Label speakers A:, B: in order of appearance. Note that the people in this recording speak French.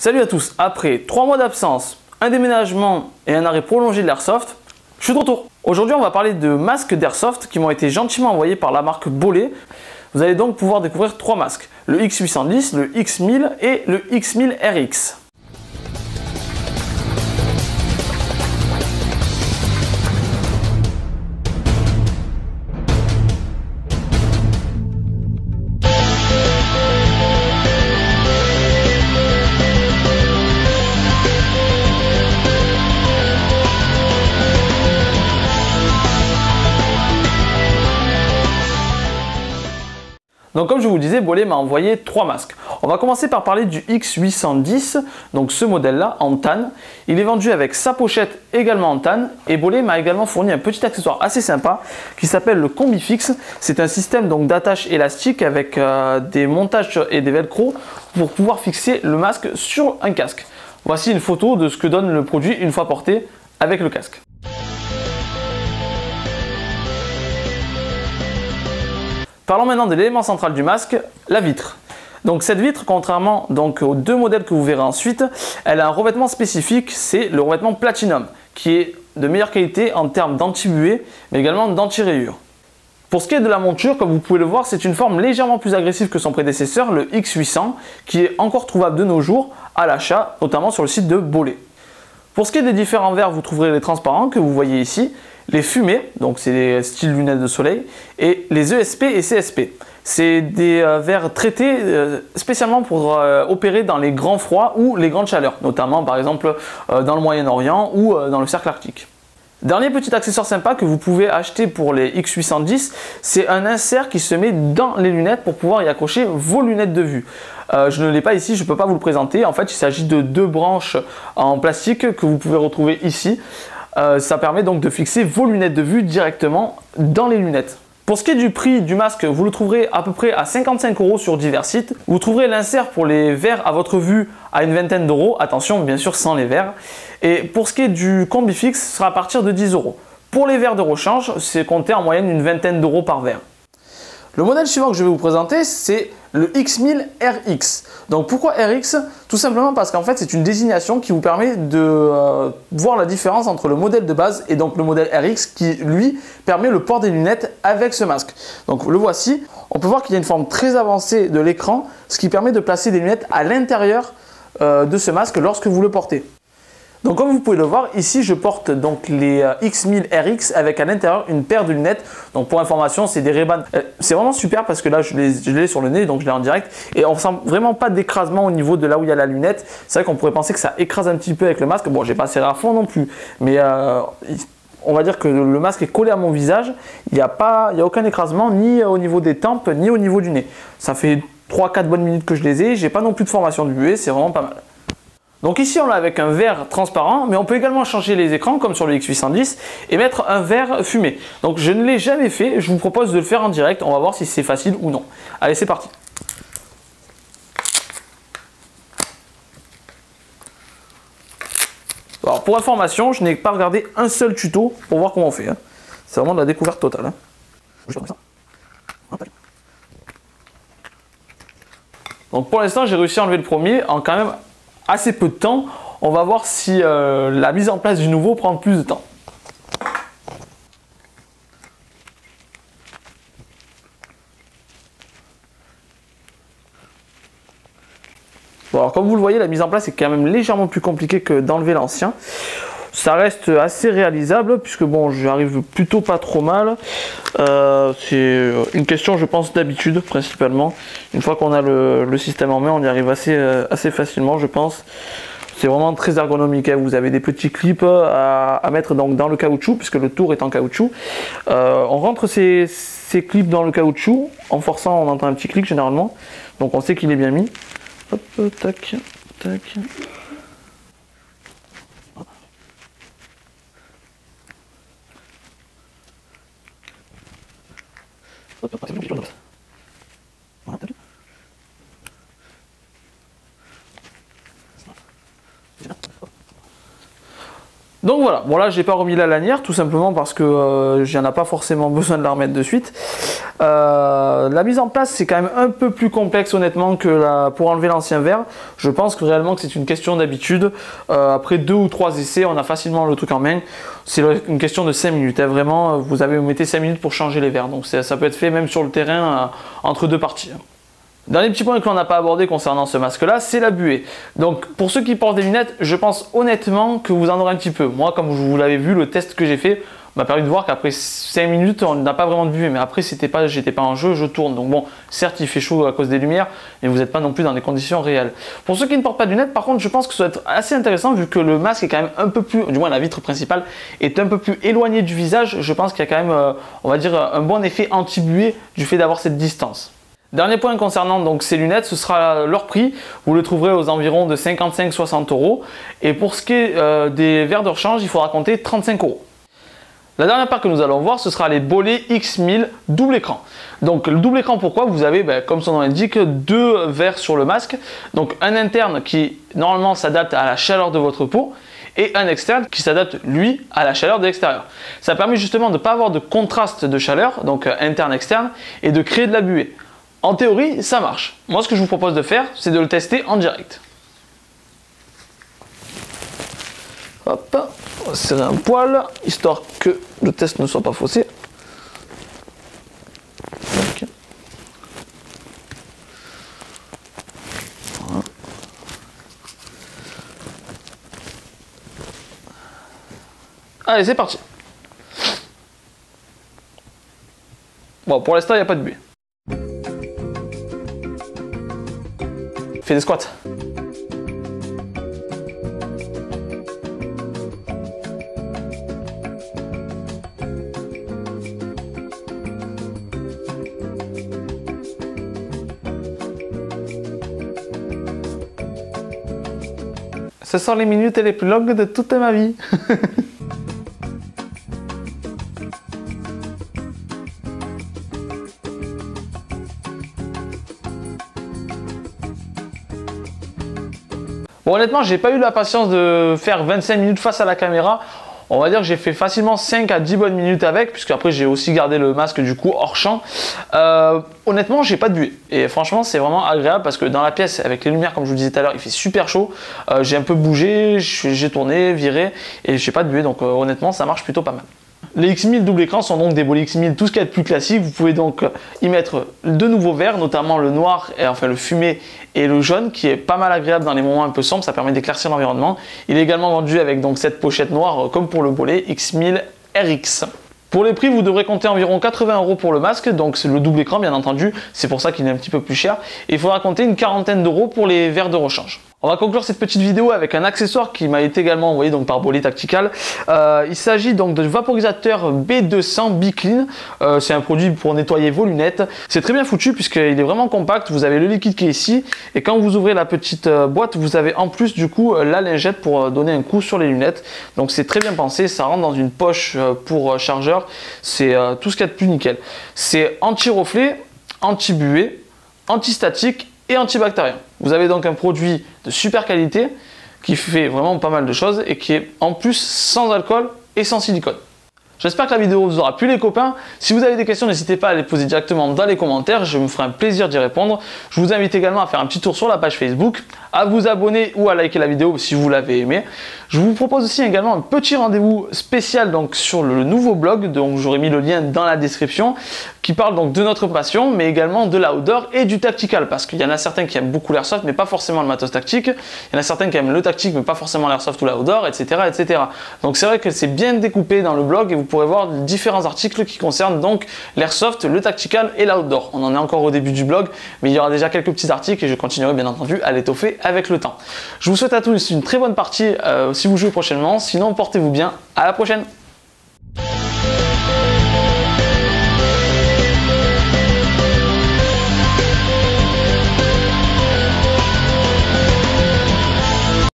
A: Salut à tous, après 3 mois d'absence, un déménagement et un arrêt prolongé de l'Airsoft, je suis de retour. Aujourd'hui on va parler de masques d'Airsoft qui m'ont été gentiment envoyés par la marque Bollé. Vous allez donc pouvoir découvrir 3 masques, le X810, le X1000 et le X1000 RX. Donc comme je vous disais, Bollé m'a envoyé 3 masques. On va commencer par parler du X810, donc ce modèle-là en tan. Il est vendu avec sa pochette également en tan et Bollé m'a également fourni un petit accessoire assez sympa qui s'appelle le CombiFix. C'est un système donc d'attache élastique avec des montages et des velcro pour pouvoir fixer le masque sur un casque. Voici une photo de ce que donne le produit une fois porté avec le casque. Parlons maintenant de l'élément central du masque, la vitre. Donc cette vitre, contrairement donc aux 2 modèles que vous verrez ensuite, elle a un revêtement spécifique, c'est le revêtement Platinum, qui est de meilleure qualité en termes d'anti-buée, mais également d'anti-rayures. Pour ce qui est de la monture, comme vous pouvez le voir, c'est une forme légèrement plus agressive que son prédécesseur, le X800, qui est encore trouvable de nos jours à l'achat, notamment sur le site de Bollé. Pour ce qui est des différents verres, vous trouverez les transparents que vous voyez ici, les fumées, donc c'est des styles lunettes de soleil, et les ESP et CSP. C'est des verres traités spécialement pour opérer dans les grands froids ou les grandes chaleurs, notamment par exemple dans le Moyen-Orient ou dans le cercle arctique. Dernier petit accessoire sympa que vous pouvez acheter pour les X810, c'est un insert qui se met dans les lunettes pour pouvoir y accrocher vos lunettes de vue. Je ne l'ai pas ici, je ne peux pas vous le présenter. En fait, il s'agit de 2 branches en plastique que vous pouvez retrouver ici. Ça permet donc de fixer vos lunettes de vue directement dans les lunettes. Pour ce qui est du prix du masque, vous le trouverez à peu près à 55 € sur divers sites. Vous trouverez l'insert pour les verres à votre vue à une vingtaine d'euros. Attention, bien sûr, sans les verres. Et pour ce qui est du CombiFix, ce sera à partir de 10 €. Pour les verres de rechange, c'est compté en moyenne une vingtaine d'euros par verre. Le modèle suivant que je vais vous présenter, c'est le X1000 RX. Donc pourquoi RX? Tout simplement parce qu'en fait c'est une désignation qui vous permet de voir la différence entre le modèle de base et donc le modèle RX qui lui permet le port des lunettes avec ce masque. Donc le voici, on peut voir qu'il y a une forme très avancée de l'écran, ce qui permet de placer des lunettes à l'intérieur de ce masque lorsque vous le portez. Donc comme vous pouvez le voir, ici je porte donc les X1000 RX avec à l'intérieur une paire de lunettes. Donc pour information, c'est des Ray-Ban. C'est vraiment super parce que là je l'ai sur le nez, donc je l'ai en direct. Et on ne sent vraiment pas d'écrasement au niveau de là où il y a la lunette. C'est vrai qu'on pourrait penser que ça écrase un petit peu avec le masque. Bon, j'ai pas serré à fond non plus. Mais on va dire que le masque est collé à mon visage. Il n'y a aucun écrasement ni au niveau des tempes, ni au niveau du nez. Ça fait 3-4 bonnes minutes que je les ai. J'ai pas non plus de formation de buée, c'est vraiment pas mal. Donc ici on l'a avec un verre transparent, mais on peut également changer les écrans comme sur le X810 et mettre un verre fumé. Donc je ne l'ai jamais fait, je vous propose de le faire en direct, on va voir si c'est facile ou non. Allez, c'est parti. Alors pour information, je n'ai pas regardé un seul tuto pour voir comment on fait. C'est vraiment de la découverte totale. Donc pour l'instant j'ai réussi à enlever le premier en quand même assez peu de temps. On va voir si la mise en place du nouveau prend plus de temps. Bon, alors comme vous le voyez, la mise en place est quand même légèrement plus compliquée que d'enlever l'ancien. Ça reste assez réalisable puisque bon, j'arrive plutôt pas trop mal. C'est une question, je pense, d'habitude principalement. Une fois qu'on a le système en main, on y arrive assez facilement, je pense. C'est vraiment très ergonomique. Vous avez des petits clips à mettre donc dans le caoutchouc puisque le tour est en caoutchouc. On rentre ces clips dans le caoutchouc. En forçant, on entend un petit clic généralement. Donc on sait qu'il est bien mis. Hop, tac, tac. Donc voilà, bon là j'ai pas remis la lanière tout simplement parce que j'en ai pas forcément besoin de la remettre de suite. La mise en place, c'est quand même un peu plus complexe honnêtement que pour enlever l'ancien verre. Je pense que réellement que c'est une question d'habitude. Après 2 ou 3 essais, on a facilement le truc en main. C'est une question de 5 minutes. Hein. Vraiment, vous mettez 5 minutes pour changer les verres. Donc ça peut être fait même sur le terrain entre 2 parties. Dernier petit point que l'on n'a pas abordé concernant ce masque-là, c'est la buée. Donc pour ceux qui portent des lunettes, je pense honnêtement que vous en aurez un petit peu. Moi, comme vous l'avez vu, le test que j'ai fait m'a permis de voir qu'après 5 minutes, on n'a pas vraiment de buée. Mais après, j'étais pas en jeu, je tourne. Donc bon, certes, il fait chaud à cause des lumières, mais vous n'êtes pas non plus dans des conditions réelles. Pour ceux qui ne portent pas de lunettes, par contre, je pense que ça va être assez intéressant vu que le masque est quand même un peu plus, du moins la vitre principale, est un peu plus éloignée du visage. Je pense qu'il y a quand même, on va dire, un bon effet anti-buée du fait d'avoir cette distance. Dernier point concernant donc ces lunettes, ce sera leur prix. Vous le trouverez aux environs de 55-60 €. Et pour ce qui est des verres de rechange, il faudra compter 35 €. La dernière part que nous allons voir, ce sera les Boley X1000 double écran. Donc le double écran, pourquoi? Vous avez, comme son nom l'indique, 2 verres sur le masque. Donc un interne qui normalement s'adapte à la chaleur de votre peau et un externe qui s'adapte lui à la chaleur de l'extérieur. Ça permet justement de ne pas avoir de contraste de chaleur, donc interne-externe, et de créer de la buée. En théorie, ça marche. Moi, ce que je vous propose de faire, c'est de le tester en direct. Hop, on va serrer un poil, histoire que le test ne soit pas faussé. Okay. Voilà. Allez, c'est parti. Bon, pour l'instant, il n'y a pas de buée. Fais des squats. Ce sont les minutes les plus longues de toute ma vie. Bon, honnêtement, j'ai pas eu la patience de faire 25 minutes face à la caméra. On va dire que j'ai fait facilement 5 à 10 bonnes minutes avec, puisque après j'ai aussi gardé le masque du coup hors champ. Honnêtement, j'ai pas de buée. Et franchement, c'est vraiment agréable parce que dans la pièce, avec les lumières, comme je vous disais tout à l'heure, il fait super chaud. J'ai un peu bougé, j'ai tourné, viré, et j'ai pas de buée. Donc honnêtement, ça marche plutôt pas mal. Les X1000 double écran sont donc des Boley X1000, tout ce qu'il y a de plus classique. Vous pouvez donc y mettre de nouveaux verres, notamment le noir, et enfin le fumé et le jaune, qui est pas mal agréable dans les moments un peu sombres. Ça permet d'éclaircir l'environnement. Il est également vendu avec donc cette pochette noire, comme pour le Boley X1000 RX. Pour les prix, vous devrez compter environ 80 € pour le masque, donc c'est le double écran bien entendu, c'est pour ça qu'il est un petit peu plus cher. Et il faudra compter une quarantaine d'euros pour les verres de rechange. On va conclure cette petite vidéo avec un accessoire qui m'a été également envoyé donc par Boley Tactical. Il s'agit donc de vaporisateur B200 Be-Clean. C'est un produit pour nettoyer vos lunettes. C'est très bien foutu puisqu'il est vraiment compact. Vous avez le liquide qui est ici et quand vous ouvrez la petite boîte, vous avez en plus du coup la lingette pour donner un coup sur les lunettes. Donc c'est très bien pensé. Ça rentre dans une poche pour chargeur. C'est tout ce qu'il y a de plus nickel. C'est anti-reflet, anti-buée, anti-statique et antibactérien. Vous avez donc un produit de super qualité qui fait vraiment pas mal de choses et qui est en plus sans alcool et sans silicone. J'espère que la vidéo vous aura plu les copains. Si vous avez des questions, n'hésitez pas à les poser directement dans les commentaires, je me ferai un plaisir d'y répondre. Je vous invite également à faire un petit tour sur la page Facebook, à vous abonner ou à liker la vidéo si vous l'avez aimé. Je vous propose aussi également un petit rendez-vous spécial donc sur le nouveau blog, donc j'aurai mis le lien dans la description, qui parle donc de notre passion, mais également de l'outdoor et du tactical, parce qu'il y en a certains qui aiment beaucoup l'airsoft, mais pas forcément le matos tactique. Il y en a certains qui aiment le tactique, mais pas forcément l'airsoft ou l'outdoor, etc., etc. Donc c'est vrai que c'est bien découpé dans le blog et vous pourrez voir différents articles qui concernent donc l'airsoft, le tactical et l'outdoor. On en est encore au début du blog, mais il y aura déjà quelques petits articles et je continuerai bien entendu à l'étoffer avec le temps. Je vous souhaite à tous une très bonne partie si vous jouez prochainement, sinon portez-vous bien, à la prochaine.